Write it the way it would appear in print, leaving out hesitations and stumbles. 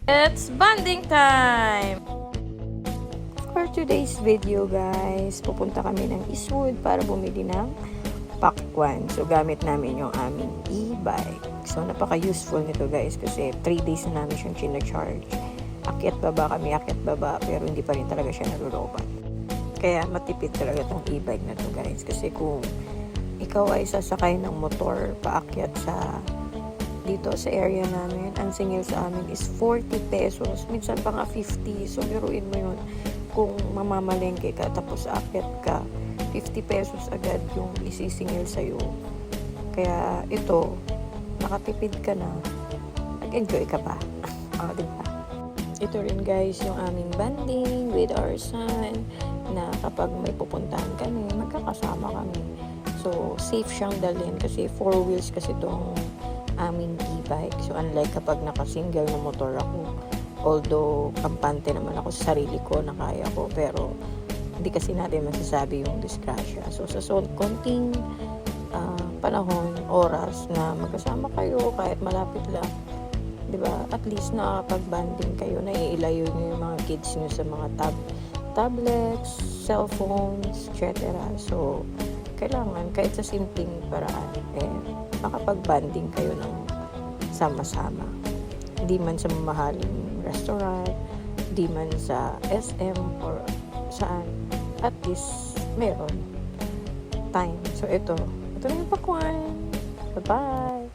It's bonding time! For today's video guys, pupunta kami ng Eastwood para bumili ng pakwan. So gamit namin yung aming e-bike. So napaka-useful nito guys kasi 3 days na namin siyang china-charge. Akyat baba kami, akyat baba, pero hindi pa rin talaga siya nalulobat. Kaya matipid talaga tong e-bike na to guys. Kasi kung ikaw ay sasakay ng motor paakyat sa dito sa area namin, ang singil sa amin is 40 pesos. Minsan pa nga 50. So biruin mo yun. Kung mamamalengke ka tapos aakyat ka, 50 pesos agad yung isisingil sa'yo. Kaya ito, nakatipid ka na, nag-enjoy ka pa. Diba? Ito rin guys yung aming bonding with our son na kapag may pupuntahan kami, magkakasama kami. So, safe siyang dalhin kasi 4 wheels kasi itong aming e-bike. So, unlike kapag nakasingle na motor ako, although kampante naman ako sa sarili ko na kaya ko, pero hindi kasi natin masasabi yung disgrasya. So, sa konting panahon, oras na magkasama kayo kahit malapit lang, diba? At least nakakapag-banding kayo, naiilayo nyo yung mga kids nyo sa mga tablets, cellphones, etc. So, kailangan kahit sa simpleng paraan, makapag-banding kayo ng sama-sama. Hindi man sa mamahaling restaurant, hindi man sa SM or saan, at least meron time. So ito na yung pakwan. Bye-bye!